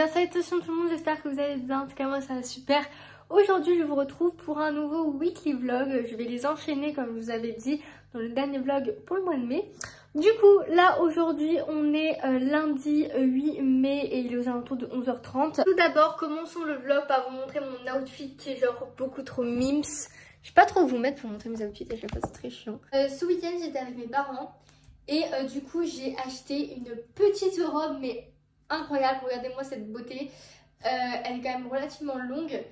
salutations tout le monde, j'espère que vous allez bien, en tout cas moi ça va super. Aujourd'hui je vous retrouve pour un nouveau weekly vlog, je vais les enchaîner comme je vous avais dit dans le dernier vlog pour le mois de mai. Du coup là aujourd'hui on est lundi 8 mai et il est aux alentours de 11h30. Tout d'abord commençons le vlog par vous montrer mon outfit qui est genre beaucoup trop mims. Je sais pas trop où vous mettre pour montrer mes outfits à chaque fois, c'est très chiant. Ce week-end j'étais avec mes parents et du coup j'ai acheté une petite robe mais incroyable, regardez-moi cette beauté. Elle est quand même relativement longue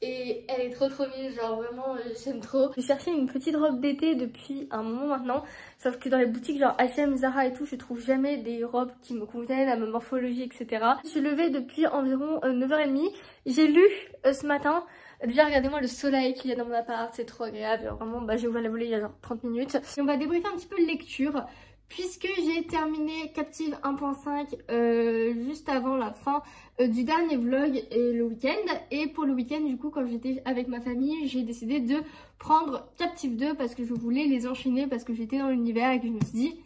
et elle est trop mignonne, genre vraiment j'aime trop. J'ai cherché une petite robe d'été depuis un moment maintenant, sauf que dans les boutiques genre H&M, Zara et tout, je trouve jamais des robes qui me conviennent à ma morphologie, etc. Je suis levée depuis environ 9h30, j'ai lu ce matin. Déjà regardez-moi le soleil qu'il y a dans mon appart, c'est trop agréable, genre, vraiment j'ai ouvert la volée il y a genre 30 minutes. Et on va débriefer un petit peu de lecture. Puisque j'ai terminé Captive 1.5 juste avant la fin du dernier vlog et le week-end. Et pour le week-end, du coup, quand j'étais avec ma famille, j'ai décidé de prendre Captive 2 parce que je voulais les enchaîner parce que j'étais dans l'univers et que je me suis dit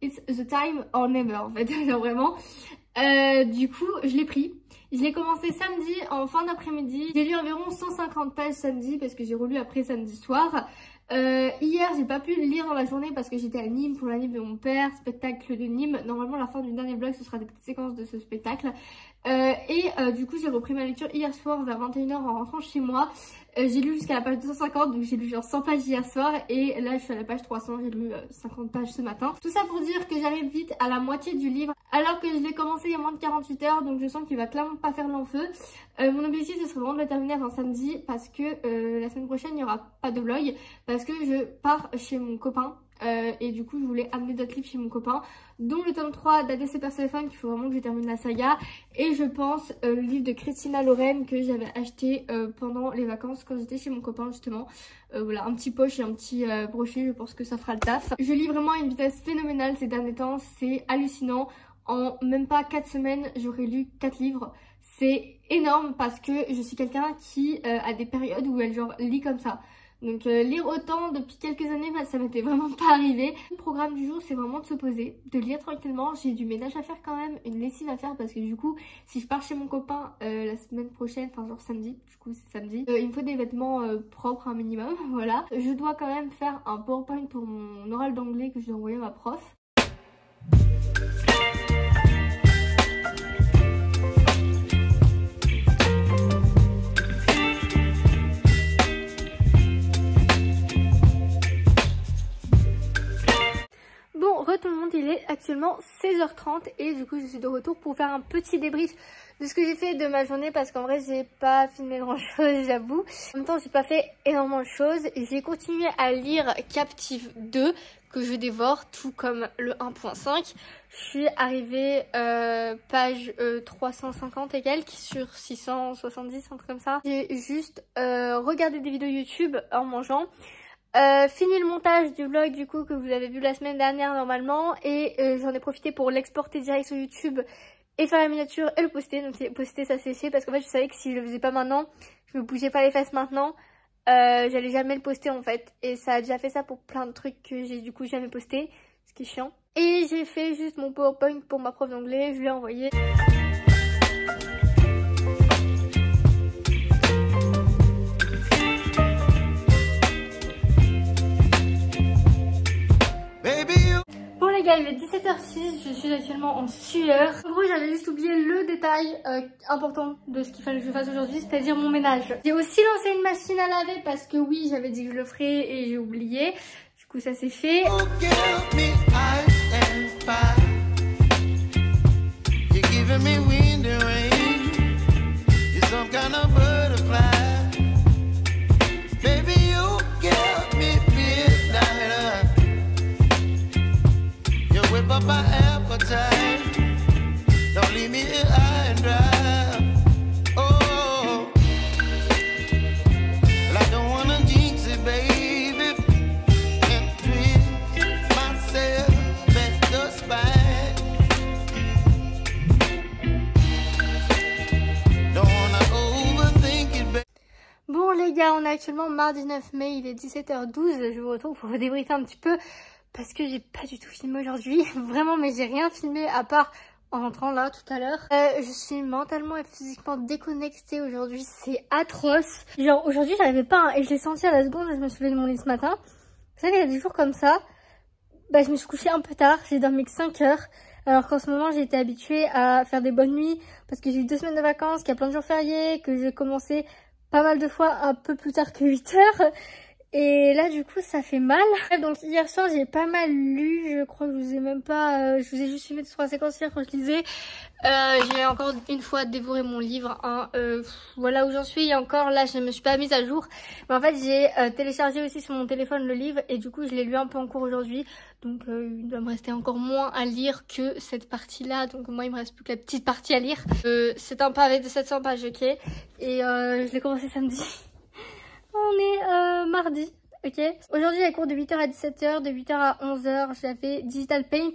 it's the time or never en fait, genre vraiment. Du coup, je l'ai pris. Je l'ai commencé samedi en fin d'après-midi. J'ai lu environ 150 pages samedi parce que j'ai relu après samedi soir. Hier j'ai pas pu le lire dans la journée parce que j'étais à Nîmes pour l'anniv de mon père, spectacle de Nîmes. Normalement la fin du dernier vlog ce sera des petites séquences de ce spectacle. Du coup j'ai repris ma lecture hier soir vers 21h en rentrant chez moi. J'ai lu jusqu'à la page 250, donc j'ai lu genre 100 pages hier soir et là je suis à la page 300, j'ai lu 50 pages ce matin. Tout ça pour dire que j'arrive vite à la moitié du livre alors que je l'ai commencé il y a moins de 48 heures, donc je sens qu'il va clairement pas faire long feu. Mon objectif ce serait vraiment de le terminer avant samedi parce que la semaine prochaine il n'y aura pas de vlog parce que je pars chez mon copain. Et du coup je voulais amener d'autres livres chez mon copain, dont le tome 3 d'ADC Perséphone qu'il faut vraiment que je termine la saga, et je pense le livre de Christina Loren que j'avais acheté pendant les vacances quand j'étais chez mon copain justement. Voilà, un petit poche et un petit brochet, je pense que ça fera le taf. Je lis vraiment à une vitesse phénoménale ces derniers temps, c'est hallucinant. En même pas 4 semaines j'aurais lu 4 livres. C'est énorme parce que je suis quelqu'un qui a des périodes où elle genre lit comme ça. Donc lire autant depuis quelques années, ça m'était vraiment pas arrivé. Le programme du jour c'est vraiment de se poser, de lire tranquillement. J'ai du ménage à faire quand même, une lessive à faire parce que du coup si je pars chez mon copain la semaine prochaine, enfin genre samedi, du coup c'est samedi, il me faut des vêtements propres un minimum, voilà. Je dois quand même faire un PowerPoint pour mon oral d'anglais que je dois envoyer à ma prof. Bon, tout le monde, il est actuellement 16h30 et du coup je suis de retour pour faire un petit débrief de ce que j'ai fait de ma journée parce qu'en vrai j'ai pas filmé grand chose, j'avoue. En même temps j'ai pas fait énormément de choses. J'ai continué à lire Captive 2 que je dévore tout comme le 1.5. Je suis arrivée page 350 et quelques sur 670, un truc comme ça. J'ai juste regardé des vidéos YouTube en mangeant. Fini le montage du vlog du coup que vous avez vu la semaine dernière normalement et j'en ai profité pour l'exporter direct sur YouTube et faire la miniature et le poster. Donc poster ça c'est fait parce qu'en fait je savais que si je le faisais pas maintenant, je me bougeais pas les fesses maintenant, j'allais jamais le poster en fait, et ça a déjà fait ça pour plein de trucs que j'ai du coup jamais posté, ce qui est chiant. Et j'ai fait juste mon PowerPoint pour ma prof d'anglais, je lui ai envoyé. Bon les gars, il est 17h06, je suis actuellement en sueur. En gros j'avais juste oublié le détail important de ce qu'il fallait que je fasse aujourd'hui, c'est-à-dire mon ménage. J'ai aussi lancé une machine à laver parce que oui, j'avais dit que je le ferais et j'ai oublié. Du coup ça c'est fait. Bon les gars, on est actuellement mardi 9 mai, il est 17h12, je vous retrouve pour vous débriefer un petit peu parce que j'ai pas du tout filmé aujourd'hui, vraiment, mais j'ai rien filmé à part en rentrant là tout à l'heure. Je suis mentalement et physiquement déconnectée aujourd'hui, c'est atroce. Genre aujourd'hui j'arrivais pas, et je l'ai senti à la seconde, je me suis levée de mon lit ce matin. Vous savez, il y a des jours comme ça, bah, je me suis couchée un peu tard, j'ai dormi que 5 heures. Alors qu'en ce moment j'ai été habituée à faire des bonnes nuits parce que j'ai eu 2 semaines de vacances, qu'il y a plein de jours fériés, que j'ai commencé pas mal de fois un peu plus tard que 8 heures. Et là du coup ça fait mal. Donc hier soir j'ai pas mal lu, je crois que je vous ai même pas, je vous ai juste filmé 2-3 séquences hier quand je lisais. J'ai encore une fois dévoré mon livre, hein. Voilà où j'en suis. Et encore là je ne me suis pas mise à jour, mais en fait j'ai téléchargé aussi sur mon téléphone le livre et du coup je l'ai lu un peu en cours aujourd'hui. Donc il doit me rester encore moins à lire que cette partie là, donc moi il me reste plus que la petite partie à lire. C'est un pavé de 700 pages, ok, et je l'ai commencé samedi. On est mardi, ok. Aujourd'hui il y a cours de 8h à 17h, de 8h à 11h, j'avais Digital Paint.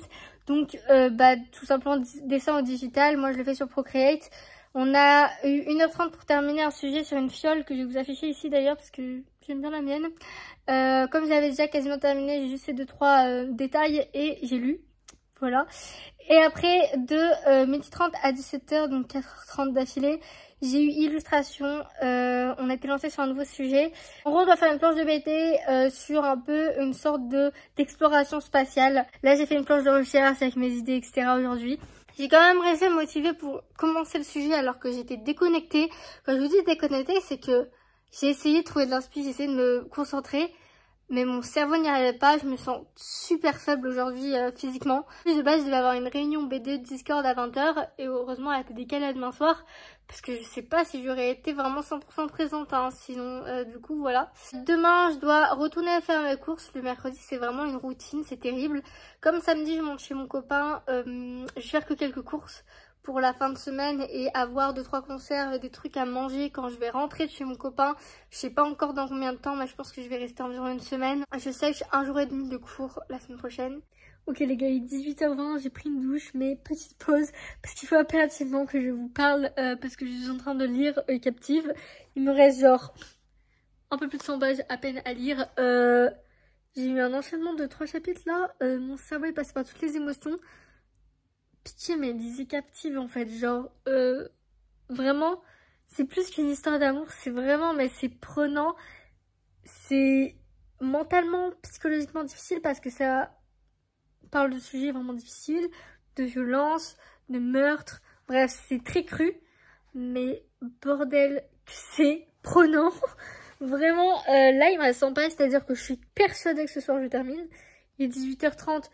Donc bah tout simplement dessin au digital, moi je le fais sur Procreate. On a eu 1h30 pour terminer un sujet sur une fiole que je vais vous afficher ici d'ailleurs parce que j'aime bien la mienne. Comme j'avais déjà quasiment terminé, j'ai juste fait 2-3 détails et j'ai lu. Voilà. Et après de midi 30 à 17h, donc 4h30 d'affilée, j'ai eu illustration. On a été lancé sur un nouveau sujet. En gros, on doit faire une planche de BT sur un peu une sorte d'exploration spatiale. Là, j'ai fait une planche de recherche avec mes idées, etc. aujourd'hui. J'ai quand même réussi à me motiver pour commencer le sujet alors que j'étais déconnectée. Quand je vous dis déconnectée, c'est que j'ai essayé de trouver de l'inspi, j'ai essayé de me concentrer. Mais mon cerveau n'y arrivait pas, je me sens super faible aujourd'hui physiquement. De base, je devais avoir une réunion BD Discord à 20h et heureusement elle a été décalée à demain soir parce que je sais pas si j'aurais été vraiment 100% présente, hein, sinon du coup voilà. Demain, je dois retourner à faire mes courses. Le mercredi, c'est vraiment une routine, c'est terrible. Comme samedi, je monte chez mon copain, je vais faire que quelques courses pour la fin de semaine et avoir 2-3 conserves, des trucs à manger quand je vais rentrer de chez mon copain. Je sais pas encore dans combien de temps, mais je pense que je vais rester environ une semaine. Je sais que j'ai 1 jour et demi de cours la semaine prochaine. Ok les gars, il est 18h20, j'ai pris une douche, mais petite pause parce qu'il faut impérativement que je vous parle parce que je suis en train de lire Captive. Il me reste genre un peu plus de 100 pages à peine à lire. J'ai eu un enchaînement de 3 chapitres là, mon cerveau est passé par toutes les émotions. Pitié, mais lisez Captive en fait, genre vraiment c'est plus qu'une histoire d'amour, c'est vraiment, mais c'est prenant, c'est mentalement, psychologiquement difficile parce que ça parle de sujets vraiment difficiles, de violence, de meurtre, bref c'est très cru, mais bordel c'est prenant. Vraiment là il me reste 100 pages, c'est à dire que je suis persuadée que ce soir je termine. Il est 18h30,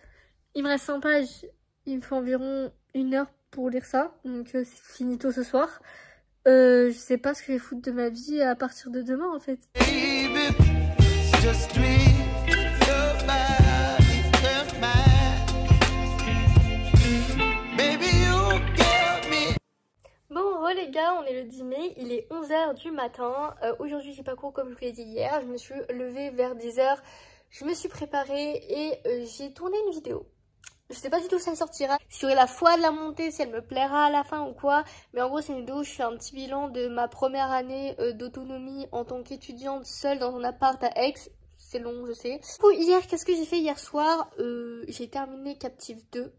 il me reste 100 pages. Il me faut environ 1 heure pour lire ça, donc c'est finito ce soir. Je sais pas ce que je vais foutre de ma vie à partir de demain en fait. Bon les gars, on est le 10 mai, il est 11h du matin. Aujourd'hui j'ai pas cours comme je vous l'ai dit hier, je me suis levée vers 10h, je me suis préparée et j'ai tourné une vidéo. Je sais pas du tout si elle sortira, si j'aurai la foi de la monter, si elle me plaira à la fin ou quoi. Mais en gros c'est une vidéo où je fais un petit bilan de ma première année d'autonomie en tant qu'étudiante seule dans un appart à Aix. C'est long je sais. Du coup hier, qu'est-ce que j'ai fait hier soir? J'ai terminé Captive 2.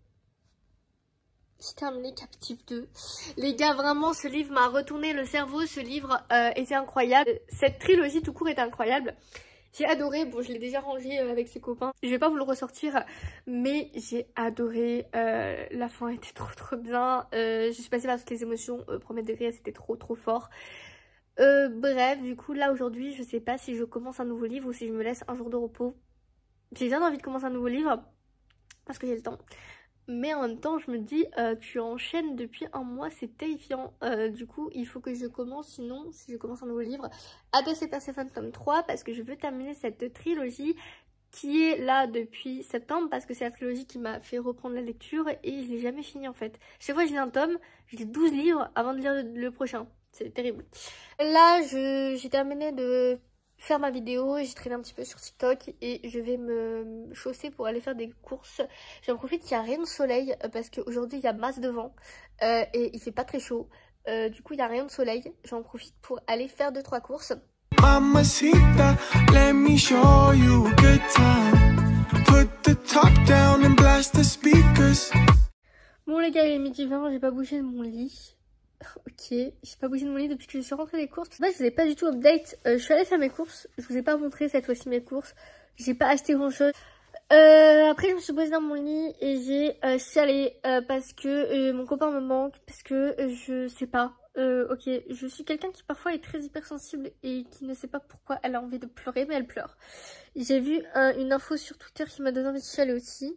J'ai terminé Captive 2. Les gars, vraiment ce livre m'a retourné le cerveau, ce livre était incroyable. Cette trilogie tout court est incroyable. J'ai adoré, bon je l'ai déjà rangé avec ses copains, je vais pas vous le ressortir, mais j'ai adoré, la fin était trop bien, je suis passée par toutes les émotions, premier degré c'était trop fort. Bref, du coup là aujourd'hui je sais pas si je commence un nouveau livre ou si je me laisse un jour de repos. J'ai bien envie de commencer un nouveau livre, parce que j'ai le temps. Mais en même temps je me dis tu enchaînes depuis 1 mois, c'est terrifiant. Du coup il faut que je commence, sinon si je commence un nouveau livre, Hades et Perséphone tome 3, parce que je veux terminer cette trilogie qui est là depuis septembre, parce que c'est la trilogie qui m'a fait reprendre la lecture et je l'ai jamais fini en fait. Chaque fois que je lis un tome, je lis 12 livres avant de lire le prochain, c'est terrible. Là j'ai terminé de faire ma vidéo, j'ai traîné un petit peu sur TikTok et je vais me chausser pour aller faire des courses. J'en profite qu'il n'y a rien de soleil parce qu'aujourd'hui il y a masse de vent et il fait pas très chaud. Du coup il n'y a rien de soleil, j'en profite pour aller faire 2-3 courses. Mamacita, let me show you a good time. Put the top down and blast the speakers. Bon les gars, il est midi 20, j'ai pas bougé de mon lit. Ok, j'ai pas bougé de mon lit depuis que je suis rentrée des courses. En fait, je vous ai pas du tout update. Je suis allée faire mes courses. Je vous ai pas montré cette fois-ci mes courses. J'ai pas acheté grand chose. Après, je me suis posée dans mon lit et j'ai chialé parce que mon copain me manque. Parce que je sais pas. Ok, je suis quelqu'un qui parfois est très hypersensible et qui ne sait pas pourquoi elle a envie de pleurer, mais elle pleure. J'ai vu une info sur Twitter qui m'a donné envie de chialer aussi.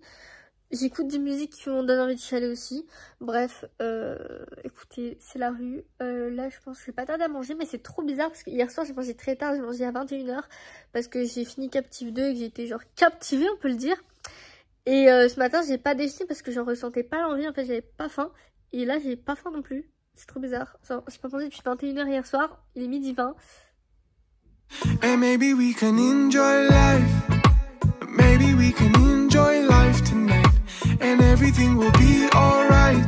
J'écoute des musiques qui m'ont donné envie de chialer aussi. Bref, écoutez, c'est la rue. Là, je pense que je vais pas tarder à manger, mais c'est trop bizarre parce que hier soir, j'ai mangé très tard. J'ai mangé à 21 h parce que j'ai fini Captive 2 et que j'ai été genre captivée, on peut le dire. Et ce matin, j'ai pas déjeuné parce que j'en ressentais pas l'envie. En fait, j'avais pas faim. Et là, j'ai pas faim non plus. C'est trop bizarre. J'ai pas mangé depuis 21 h hier soir. Il est midi 20. And maybe we can enjoy life. Maybe we can enjoy life tonight. And everything will be alright.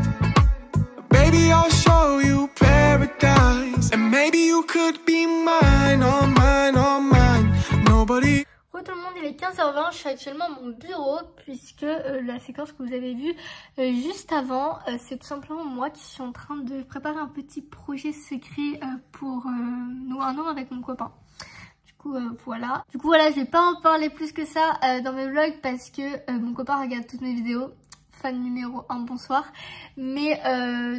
Baby, I'll show you paradise. And maybe you could be mine, oh mine, oh mine. Nobody. Tout le monde, il est 15 h 20, je suis actuellement à mon bureau puisque la séquence que vous avez vue juste avant, c'est tout simplement moi qui suis en train de préparer un petit projet secret pour nous un an avec mon copain. Voilà. Du coup, voilà, je vais pas en parler plus que ça dans mes vlogs parce que mon copain regarde toutes mes vidéos. Fan numéro 1, bonsoir. Mais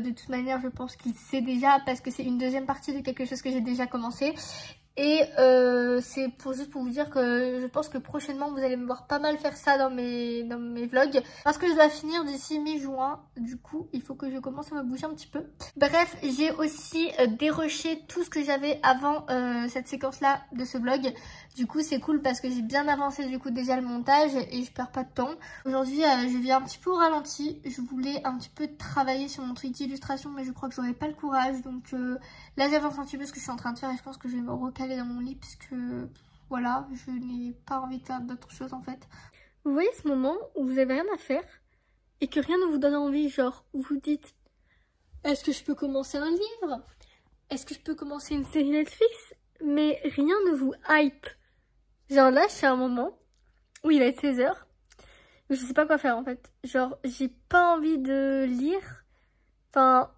de toute manière, je pense qu'il sait déjà parce que c'est une deuxième partie de quelque chose que j'ai déjà commencé. Et c'est juste pour vous dire que je pense que prochainement vous allez me voir pas mal faire ça dans mes vlogs. Parce que je dois finir d'ici mi-juin. Du coup il faut que je commence à me bouger un petit peu. Bref, j'ai aussi dérushé tout ce que j'avais avant cette séquence là de ce vlog. Du coup c'est cool parce que j'ai bien avancé du coup déjà le montage et je perds pas de temps. Aujourd'hui je viens un petit peu au ralenti. Je voulais un petit peu travailler sur mon truc d'illustration mais je crois que j'aurais pas le courage. Donc là j'avance un petit peu ce que je suis en train de faire et je pense que je vais me recaler dans mon lit puisque voilà, je n'ai pas envie de faire d'autres choses en fait. Vous voyez ce moment où vous avez rien à faire et que rien ne vous donne envie, genre vous dites est-ce que je peux commencer un livre? Est-ce que je peux commencer une série Netflix? Mais rien ne vous hype. Genre là, c'est un moment où il va être 16 h. Je sais pas quoi faire en fait. Genre, j'ai pas envie de lire. Enfin,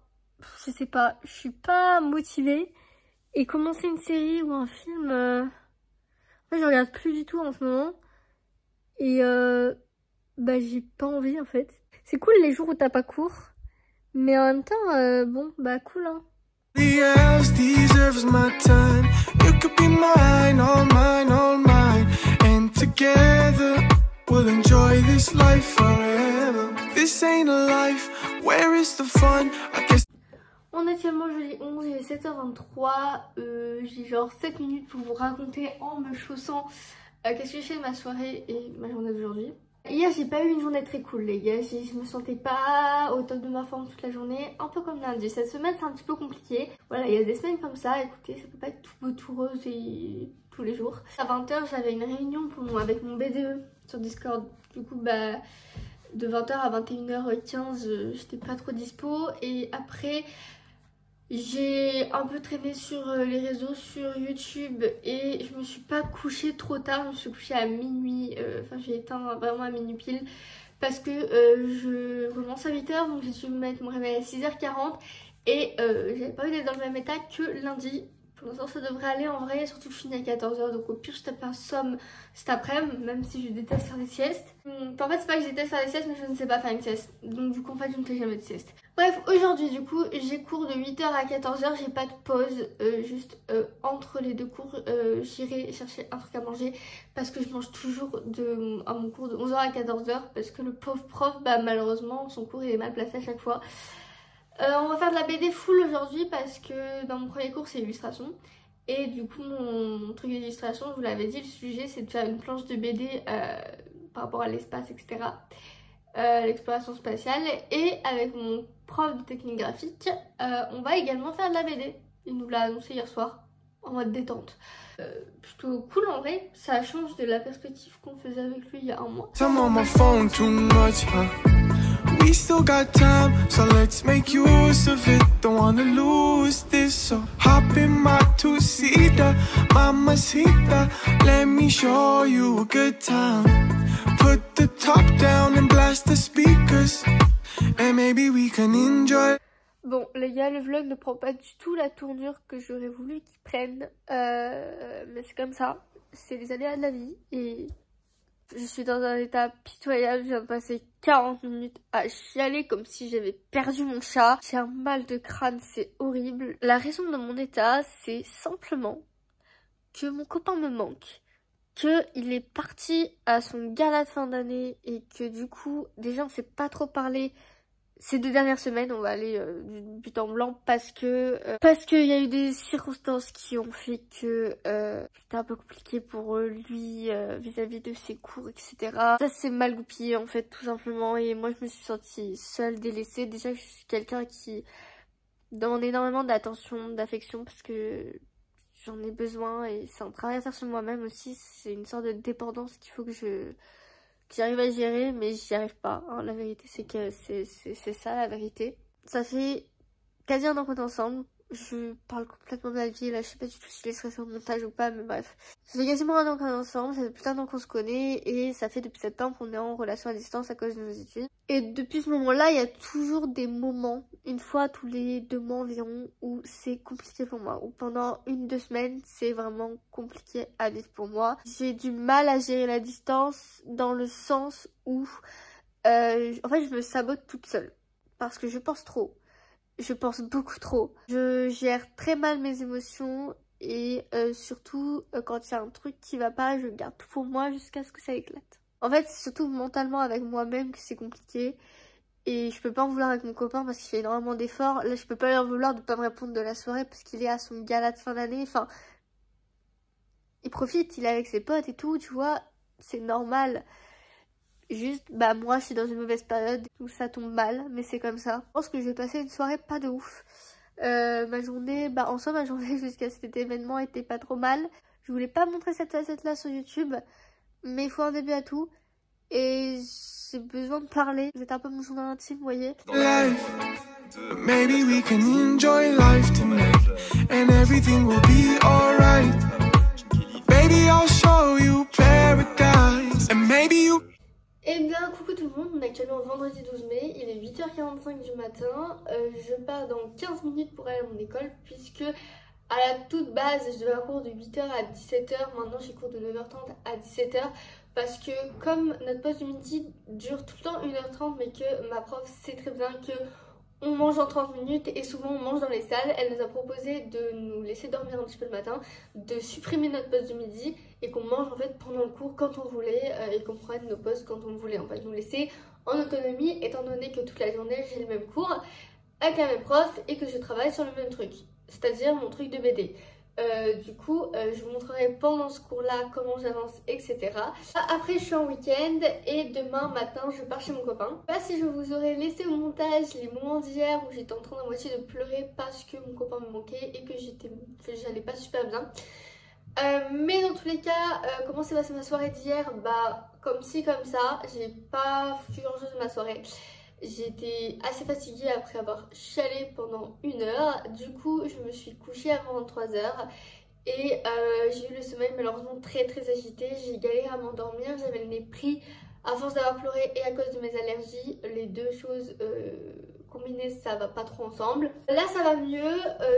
je sais pas. Je suis pas motivée. Et commencer une série ou un film... En fait, je regarde plus du tout en ce moment. Et bah, j'ai pas envie en fait. C'est cool les jours où t'as pas cours. Mais en même temps, bon, bah cool hein. Else deserves my time. You could be mine, all mine, all mine. And together we'll enjoy this life forever. This ain't a life, where is the fun? I guess. On est actuellement jeudi 11, il est 7 h 23. J'ai genre 7 minutes pour vous raconter en me chaussant qu'est-ce que j'ai fait de ma soirée et ma journée d'aujourd'hui. Hier j'ai pas eu une journée très cool les gars, je me sentais pas au top de ma forme toute la journée, un peu comme lundi. Cette semaine c'est un petit peu compliqué, voilà il y a des semaines comme ça, écoutez ça peut pas être tout beau tout rose et tous les jours. À 20 h j'avais une réunion avec mon BDE sur Discord, du coup bah de 20 h à 21 h 15 j'étais pas trop dispo et après... J'ai un peu traîné sur les réseaux, sur YouTube et je me suis pas couchée trop tard, je me suis couchée à minuit, enfin j'ai éteint vraiment à minuit pile parce que je commence à 8 h donc j'ai dû me mettre mon réveil à 6 h 40 et j'avais pas envie d'être dans le même état que lundi. Pour l'instant ça devrait aller en vrai, surtout que je finis à 14 h donc au pire je tape un somme cet après-midi, même si je déteste faire des siestes. En fait c'est pas que je déteste faire des siestes mais je ne sais pas faire une sieste, donc du coup en fait je ne fais jamais de sieste. Bref, aujourd'hui du coup j'ai cours de 8 h à 14 h, j'ai pas de pause, juste entre les deux cours j'irai chercher un truc à manger parce que je mange toujours à mon cours de 11 h à 14 h parce que le pauvre prof, bah malheureusement son cours il est mal placé à chaque fois. On va faire de la BD full aujourd'hui parce que dans mon premier cours c'est illustration et du coup mon truc d'illustration, je vous l'avais dit, le sujet c'est de faire une planche de BD par rapport à l'espace etc. L'exploration spatiale et avec mon prof de technique graphique on va également faire de la BD. Il nous l'a annoncé hier soir en mode détente. Plutôt cool en vrai, ça change de la perspective qu'on faisait avec lui il y a un mois. We still got time, so let's make use of it. Don't wanna lose this, so hop in my two-seater, mamacita. Let me show you a good time. Put the top down and blast the speakers. And maybe maybe we can enjoy. Bon les gars, le vlog ne prend pas du tout la tournure que j'aurais voulu qu'il prenne, mais c'est comme ça, c'est les aléas de la vie et je suis dans un état pitoyable. Je viens de passer 40 minutes à chialer comme si j'avais perdu mon chat. J'ai un mal de crâne, c'est horrible. La raison de mon état, c'est simplement que mon copain me manque, qu'il est parti à son gala de fin d'année et que du coup, déjà on s'est pas trop parlé ces 2 dernières semaines. On va aller du but en blanc parce qu'il y a eu des circonstances qui ont fait que c'était un peu compliqué pour lui vis-à-vis de ses cours, etc. Ça s'est mal goupillé en fait, tout simplement, et moi je me suis sentie seule, délaissée. Déjà je suis quelqu'un qui demande énormément d'attention, d'affection parce que j'en ai besoin et c'est un travail à faire sur moi-même aussi. C'est une sorte de dépendance qu'il faut que j'arrive à gérer, mais j'y arrive pas, hein. La vérité c'est que c'est ça la vérité. Ça fait quasi 1 an qu'on est ensemble. Je parle complètement de ma vie là, je sais pas du tout si je laisserai sur le montage ou pas, mais bref. Ça fait quasiment 1 an qu'on est ensemble, ça fait plus d'1 an qu'on se connaît et ça fait depuis septembre qu'on est en relation à distance à cause de nos études. Et depuis ce moment-là, il y a toujours des moments, une fois tous les 2 mois environ, où c'est compliqué pour moi. Où pendant 1-2 semaines, c'est vraiment compliqué à vivre pour moi. J'ai du mal à gérer la distance dans le sens où en fait je me sabote toute seule. Parce que je pense trop. Je pense beaucoup trop. Je gère très mal mes émotions et surtout quand il y a un truc qui va pas, je garde tout pour moi jusqu'à ce que ça éclate. En fait, c'est surtout mentalement avec moi-même que c'est compliqué et je peux pas en vouloir avec mon copain parce qu'il fait énormément d'efforts. Là, je peux pas lui en vouloir de pas me répondre de la soirée parce qu'il est à son gala de fin d'année. Enfin, il profite, il est avec ses potes et tout, tu vois, c'est normal. Juste, bah moi je suis dans une mauvaise période où ça tombe mal, mais c'est comme ça. Je pense que je vais passer une soirée pas de ouf. Ma journée, bah en soi ma journée jusqu'à cet événement était pas trop mal. Je voulais pas montrer cette facette là sur YouTube, mais il faut un début à tout. Et j'ai besoin de parler. Vous êtes un peu mon journal intime, vous voyez. Life, maybe we can enjoy life tonight, and everything will be alright. Baby, I'll show you paradise, and maybe you. Eh bien coucou tout le monde, on est actuellement vendredi 12 mai, il est 8h45 du matin, je pars dans 15 minutes pour aller à mon école puisque à la toute base je devais avoir cours de 8h à 17h, maintenant j'ai cours de 9h30 à 17h parce que comme notre pause du midi dure tout le temps 1h30 mais que ma prof sait très bien que on mange en 30 minutes et souvent on mange dans les salles. Elle nous a proposé de nous laisser dormir un petit peu le matin, de supprimer notre pause du midi et qu'on mange en fait pendant le cours quand on voulait et qu'on prenne nos pauses quand on voulait. En fait, nous laisser en autonomie étant donné que toute la journée j'ai le même cours avec la même prof et que je travaille sur le même truc, c'est-à-dire mon truc de BD. Du coup, je vous montrerai pendant ce cours-là comment j'avance, etc. Après, je suis en week-end et demain matin, je pars chez mon copain. Je sais pas si je vous aurais laissé au montage les moments d'hier où j'étais en train à moitié de pleurer parce que mon copain me manquait et que j'allais pas super bien. Mais dans tous les cas, comment s'est passée ma soirée d'hier? Bah, comme ci, comme ça. J'ai pas foutu grand chose de ma soirée. J'étais assez fatiguée après avoir chialé pendant 1 heure. Du coup, je me suis couchée avant 23h. Et j'ai eu le sommeil malheureusement très agité. J'ai galéré à m'endormir. J'avais le nez pris à force d'avoir pleuré et à cause de mes allergies. Les deux choses combinées, ça va pas trop ensemble. Là, ça va mieux.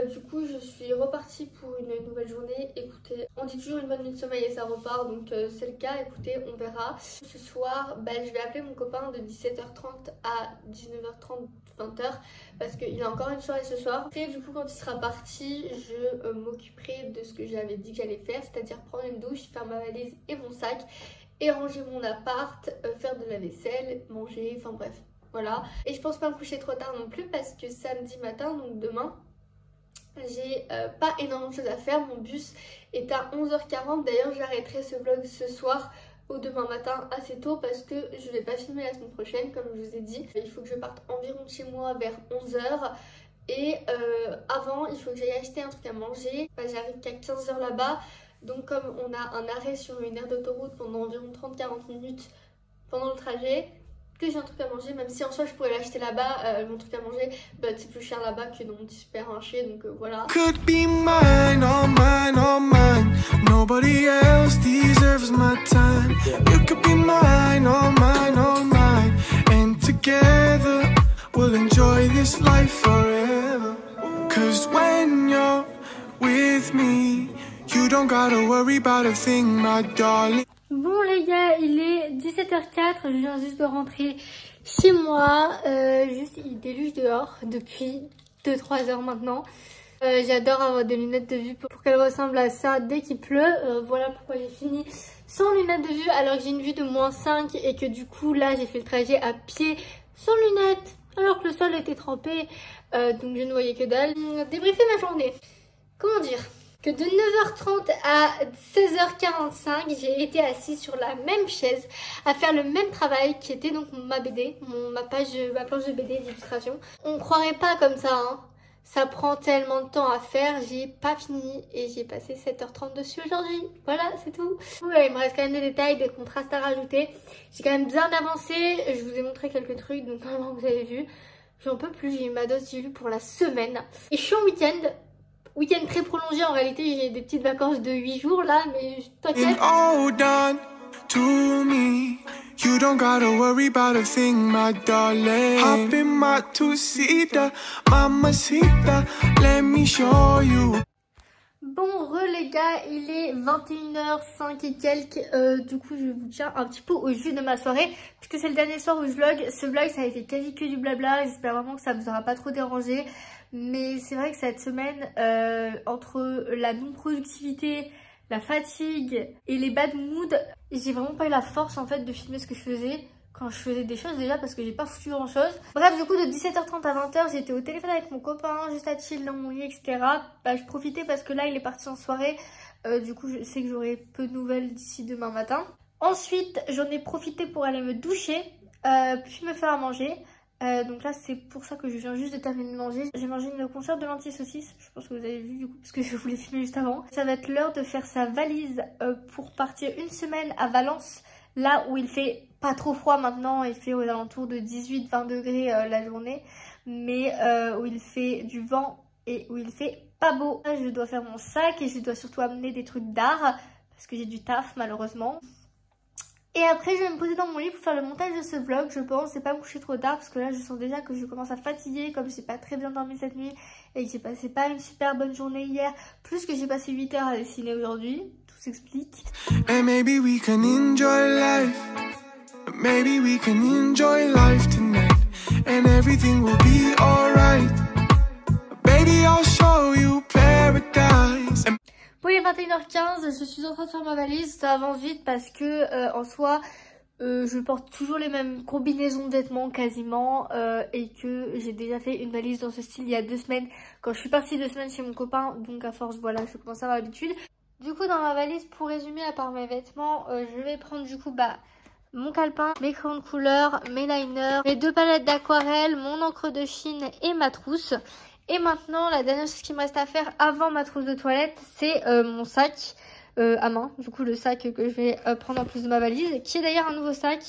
Du coup, je suis repartie pour une nouvelle journée. Écoutez, on dit toujours une bonne nuit de sommeil et ça repart. Donc, c'est le cas. Écoutez, on verra. Ce soir, bah, je vais appeler mon copain de 17h30 à 19h30, 20h. Parce qu'il a encore une soirée ce soir. Et du coup, quand il sera parti, je m'occuperai de ce que j'avais dit que j'allais faire. C'est-à-dire prendre une douche, faire ma valise et mon sac. Et ranger mon appart, faire de la vaisselle, manger, enfin bref. Voilà, et je pense pas me coucher trop tard non plus parce que samedi matin, donc demain, j'ai pas énormément de choses à faire. Mon bus est à 11h40. D'ailleurs, j'arrêterai ce vlog ce soir ou demain matin assez tôt parce que je vais pas filmer la semaine prochaine, comme je vous ai dit. Il faut que je parte environ de chez moi vers 11h. Et avant, il faut que j'aille acheter un truc à manger. Bah, j'arrive qu'à 15h là-bas. Donc comme on a un arrêt sur une aire d'autoroute pendant environ 30-40 minutes pendant le trajet, que j'ai un truc à manger, même si en soi je pourrais l'acheter là-bas, mon truc à manger, bah, c'est plus cher là-bas que dans mon petit supermarché, donc voilà. Could be mine, all mine, all mine. Nobody else deserves my time. You could be mine, all mine, all mine. And together we'll enjoy. this life forever. Cause when you're with me, you don't gotta worry about a thing, my darling. Bon les gars, il est 17h04, je viens juste de rentrer chez moi. Juste il déluge dehors depuis 2-3 heures maintenant. J'adore avoir des lunettes de vue pour qu'elles ressemblent à ça dès qu'il pleut. Voilà pourquoi j'ai fini sans lunettes de vue alors que j'ai une vue de -5 et que du coup là j'ai fait le trajet à pied sans lunettes alors que le sol était trempé. Donc je ne voyais que dalle. Débriefer ma journée. Comment dire que de 9h30 à 16h45, j'ai été assise sur la même chaise à faire le même travail qui était donc ma BD, ma planche de BD d'illustration. On croirait pas comme ça, hein. Ça prend tellement de temps à faire, j'ai pas fini et j'ai passé 7h30 dessus aujourd'hui. Voilà, c'est tout. Ouais, il me reste quand même des détails, des contrastes à rajouter. J'ai quand même bien avancé, je vous ai montré quelques trucs, donc vraiment vous avez vu. J'en peux plus, j'ai eu ma dose d'illu pour la semaine. Et je suis en week-end. Week-end très prolongé, en réalité j'ai des petites vacances de 8 jours là, mais t'inquiète. You don't gotta worry about a thing, my darling. Hop in my two-seater, mamacita, let me show you. Bon les gars, il est 21h05 et quelques, du coup je vous tiens un petit peu au jus de ma soirée puisque c'est le dernier soir où je vlog. Ce vlog ça a été quasi que du blabla, j'espère vraiment que ça vous aura pas trop dérangé. Mais c'est vrai que cette semaine, entre la non-productivité, la fatigue et les bad moods, j'ai vraiment pas eu la force en fait de filmer ce que je faisais quand je faisais des choses déjà parce que j'ai pas foutu grand chose. Bref, du coup de 17h30 à 20h j'étais au téléphone avec mon copain, juste à chill dans mon lit, etc. Bah, je profitais parce que là il est parti en soirée, du coup je sais que j'aurai peu de nouvelles d'ici demain matin. Ensuite j'en ai profité pour aller me doucher, puis me faire à manger. Donc là c'est pour ça que je viens juste de terminer de manger. J'ai mangé une conserve de lentilles saucisses, je pense que vous avez vu du coup parce que je voulais filmer juste avant. Ça va être l'heure de faire sa valise pour partir une semaine à Valence, là où il fait pas trop froid maintenant, il fait aux alentours de 18-20 degrés la journée, mais où il fait du vent et où il fait pas beau. Là, je dois faire mon sac et je dois surtout amener des trucs d'art parce que j'ai du taf malheureusement. Et après je vais me poser dans mon lit pour faire le montage de ce vlog, je pense, et pas me coucher trop tard parce que là je sens déjà que je commence à fatiguer comme j'ai pas très bien dormi cette nuit et que j'ai passé pas une super bonne journée hier, plus que j'ai passé 8 heures à dessiner aujourd'hui, tout s'explique. And maybe we can enjoy life, maybe we can enjoy life tonight, and everything will be alright, baby I'll show you paradise. Bon, il est 21h15, je suis en train de faire ma valise, ça avance vite parce que en soi je porte toujours les mêmes combinaisons de vêtements quasiment et que j'ai déjà fait une valise dans ce style il y a 2 semaines quand je suis partie 2 semaines chez mon copain, donc à force voilà je commence à avoir l'habitude. Du coup dans ma valise, pour résumer, à part mes vêtements, je vais prendre du coup mon calepin, mes crayons de couleur, mes liners, mes 2 palettes d'aquarelle, mon encre de Chine et ma trousse. Et maintenant, la dernière chose qui me reste à faire avant ma trousse de toilette, c'est mon sac à main. Du coup, le sac que je vais prendre en plus de ma valise, qui est d'ailleurs un nouveau sac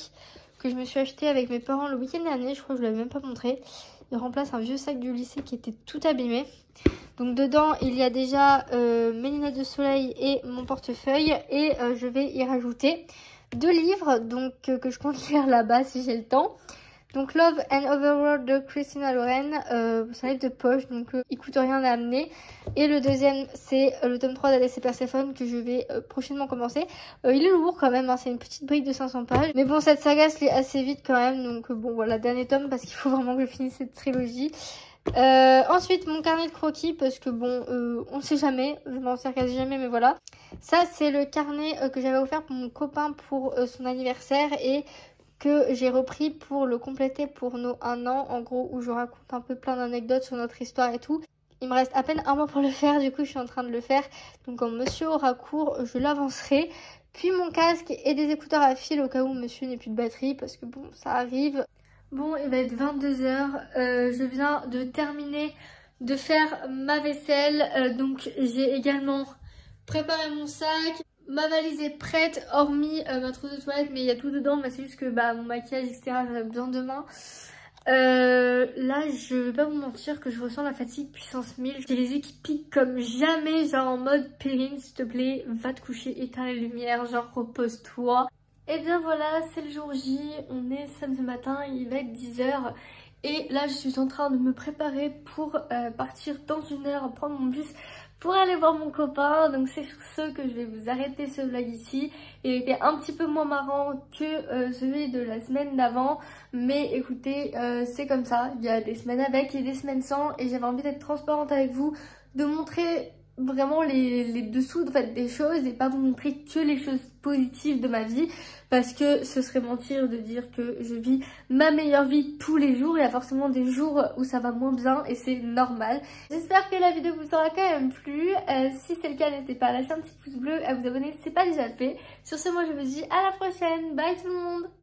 que je me suis acheté avec mes parents le week-end dernier. Je crois que je ne l'avais même pas montré. Il remplace un vieux sac du lycée qui était tout abîmé. Donc dedans, il y a déjà mes lunettes de soleil et mon portefeuille. Et je vais y rajouter 2 livres donc, que je compte lire là-bas si j'ai le temps. Donc Love and Overworld de Christina Loren, c'est un livre de poche, donc il coûte rien à amener. Et le deuxième, c'est le tome 3 d'Alice et Perséphone que je vais prochainement commencer. Il est lourd quand même, hein, c'est une petite brique de 500 pages. Mais bon, cette saga se lit assez vite quand même, donc bon voilà, dernier tome parce qu'il faut vraiment que je finisse cette trilogie. Ensuite, mon carnet de croquis parce que bon, on sait jamais, je m'en sers quasi jamais, mais voilà. Ça, c'est le carnet que j'avais offert pour mon copain pour son anniversaire et que j'ai repris pour le compléter pour nos 1 an, en gros, où je raconte un peu plein d'anecdotes sur notre histoire et tout. Il me reste à peine 1 mois pour le faire, du coup je suis en train de le faire. Donc quand monsieur aura cours, je l'avancerai. Puis mon casque et des écouteurs à fil au cas où monsieur n'ait plus de batterie, parce que bon, ça arrive. Bon, il va être 22h, je viens de terminer de faire ma vaisselle, donc j'ai également préparé mon sac. Ma valise est prête, hormis ma trousse de toilette, mais il y a tout dedans, mais c'est juste que mon maquillage, etc., j'en ai besoin demain. Là, je vais pas vous mentir que je ressens la fatigue puissance 1000. J'ai les yeux qui piquent comme jamais, genre en mode Perrine, s'il te plaît, va te coucher, éteins les lumières, genre repose-toi. Et bien voilà, c'est le jour J, on est samedi matin, il va être 10h. Et là je suis en train de me préparer pour partir dans 1 heure, prendre mon bus pour aller voir mon copain. Donc c'est sur ce que je vais vous arrêter ce vlog ici. Il était un petit peu moins marrant que celui de la semaine d'avant, mais écoutez, c'est comme ça, il y a des semaines avec et des semaines sans, et j'avais envie d'être transparente avec vous, de montrer vraiment les dessous en fait, des choses et pas vous montrer que les choses positives de ma vie, parce que ce serait mentir de dire que je vis ma meilleure vie tous les jours. Il y a forcément des jours où ça va moins bien et c'est normal. J'espère que la vidéo vous aura quand même plu. Si c'est le cas, n'hésitez pas à lâcher un petit pouce bleu, à vous abonner si c'est pas déjà fait. Sur ce, moi je vous dis à la prochaine, bye tout le monde.